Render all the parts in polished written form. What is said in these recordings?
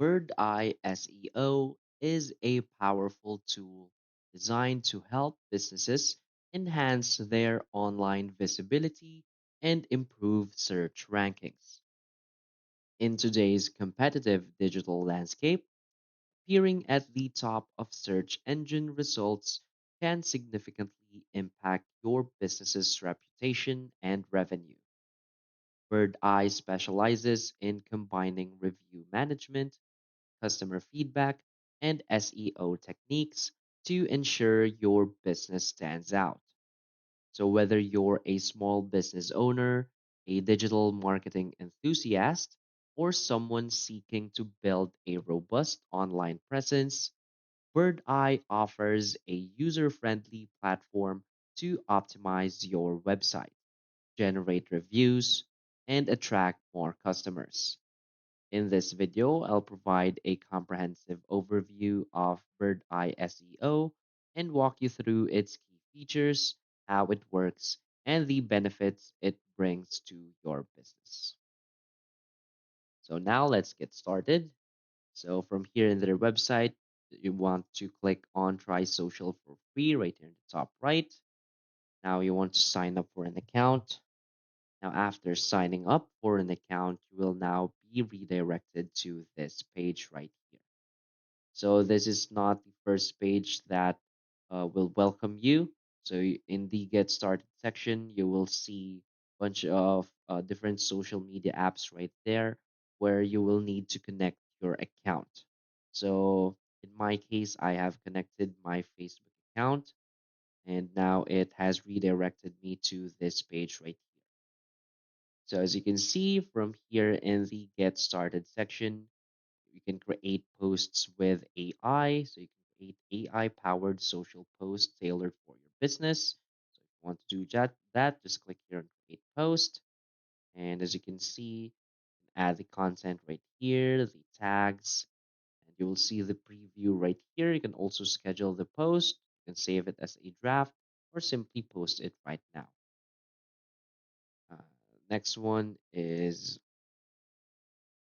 Birdeye SEO is a powerful tool designed to help businesses enhance their online visibility and improve search rankings. In today's competitive digital landscape, appearing at the top of search engine results can significantly impact your business's reputation and revenue. Bird Eye specializes in combining review management, customer feedback, and SEO techniques to ensure your business stands out. So, whether you're a small business owner, a digital marketing enthusiast, or someone seeking to build a robust online presence, Birdeye offers a user friendly platform to optimize your website, generate reviews, and attract more customers. In this video, I'll provide a comprehensive overview of Birdeye SEO and walk you through its key features, how it works, and the benefits it brings to your business. So now let's get started. So from here in their website, you want to click on Try Social for free right here in the top right. Now you want to sign up for an account. Now, after signing up for an account, you will now be redirected to this page right here. So this is not the first page that will welcome you. So in the Get Started section, you will see a bunch of different social media apps right there where you will need to connect your account. So in my case, I have connected my Facebook account, and now it has redirected me to this page right here. So as you can see from here in the Get Started section, you can create posts with AI. So you can create AI powered social posts tailored for your business. So if you want to do that, just click here on create post. And as you can see, you can add the content right here, the tags, and you will see the preview right here. You can also schedule the post. You can save it as a draft or simply post it right now. Uh, Next one is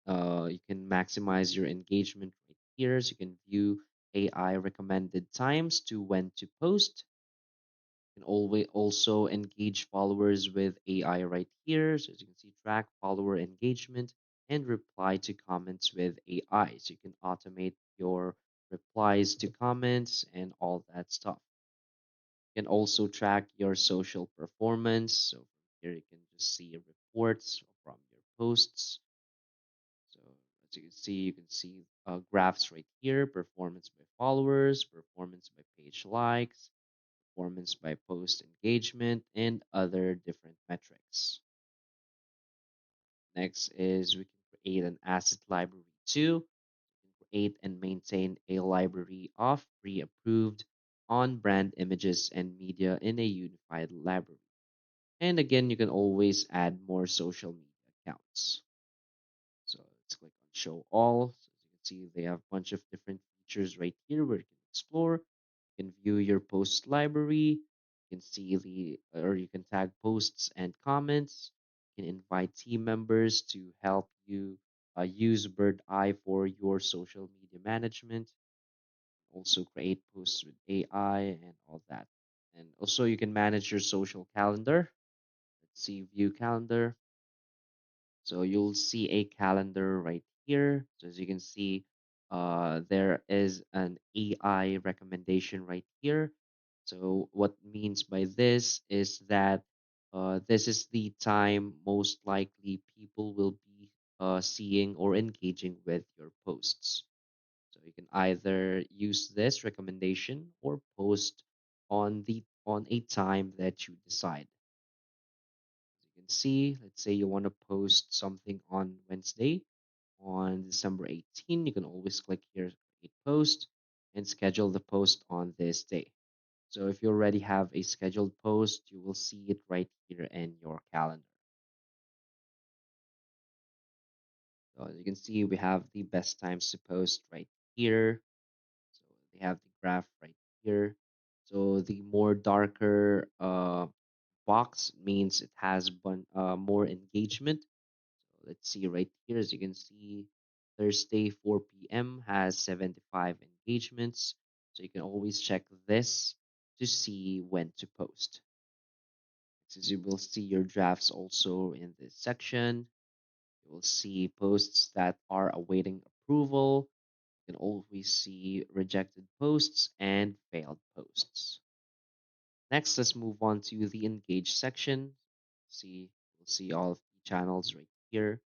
you can maximize your engagement right here. So you can view AI recommended times to when to post. You can always also engage followers with AI right here. So as you can see, track follower engagement and reply to comments with AI. So you can automate your replies to comments and all that stuff. You can also track your social performance. So from here you can just see reports from your posts. So as you can see graphs right here, performance by followers, performance by page likes, performance by post engagement, and other different metrics. Next is we can create an asset library too. We can create and maintain a library of pre-approved on-brand images and media in a unified library. And again, you can always add more social media accounts. So let's click on show all. So as you can see, they have a bunch of different features right here where you can explore. You can view your post library. You can see or you can tag posts and comments. You can invite team members to help you use Bird Eye for your social media management. Also create posts with AI and all that. And also you can manage your social calendar. Let's see, view calendar. So you'll see a calendar right here. So as you can see, there is an AI recommendation right here. So what means by this is that this is the time most likely people will be seeing or engaging with your posts. So you can either use this recommendation or post on a time that you decide. As you can see, let's say you want to post something on Wednesday, on December 18, you can always click here, create post, and schedule the post on this day. So if you already have a scheduled post, you will see it right here in your calendar. So as you can see, we have the best times to post right here. So they have the graph right here. So the more darker box means it has more engagement. So let's see right here, as you can see, Thursday 4 p.m. has 75 engagements, so you can always check this to see when to post. Since you will see your drafts also in this section, you will see posts that are awaiting approval. You can always see rejected posts and failed posts. Next, let's move on to the engage section. See, we'll see all of the channels right here.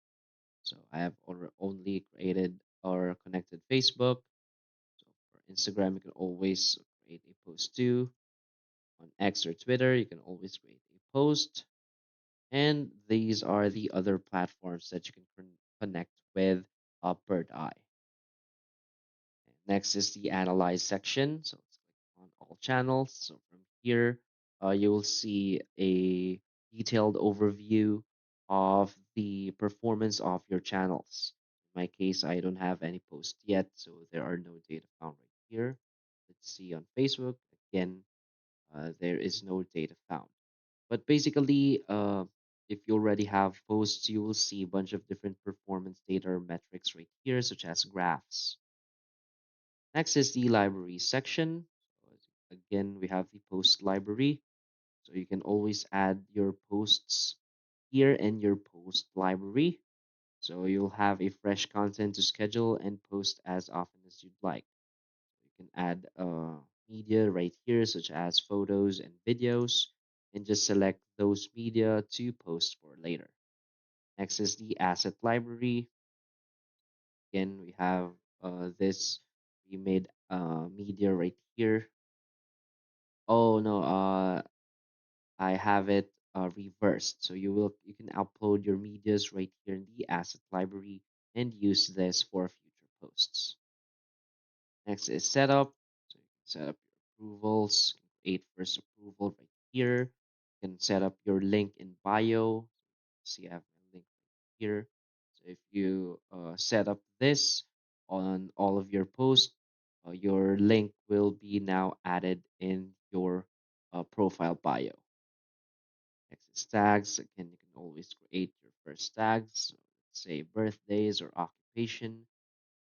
So I have only created or connected Facebook. So for Instagram, you can always create a post too. On X or Twitter, you can always create a post. And these are the other platforms that you can connect with Birdeye. Next is the analyze section. So let's click on all channels. So from here, you will see a detailed overview of the performance of your channels. In my case, I don't have any post yet, so there are no data found right here. Let's see on Facebook. Again, there is no data found. But basically, if you already have posts, you will see a bunch of different performance data or metrics right here, such as graphs. Next is the library section. So again, we have the post library. So you can always add your posts here in your post library. So you'll have a fresh content to schedule and post as often as you'd like. You can add media right here, such as photos and videos, and just select those media to post for later. Next is the asset library. Again, we have this we made media right here. Oh no, I have it reversed. So you can upload your medias right here in the asset library and use this for future posts. Next is setup. So you can set up your approvals, create first approval right here. You can set up your link in bio. See, I have my link right here. So if you set up this on all of your posts, your link will be now added in your profile bio. Next is tags. Again, you can always create your first tags. So let's say birthdays or occupation.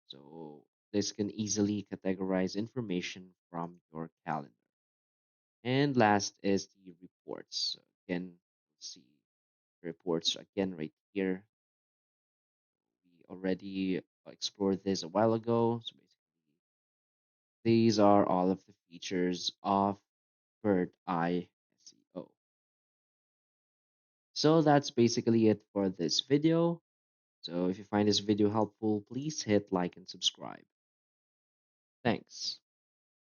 So this can easily categorize information from your calendar. And last is the reports. So again, we'll see reports again right here. We already explored this a while ago. So basically, these are all of the features of Birdeye SEO. So that's basically it for this video. So if you find this video helpful, please hit like and subscribe. Thanks.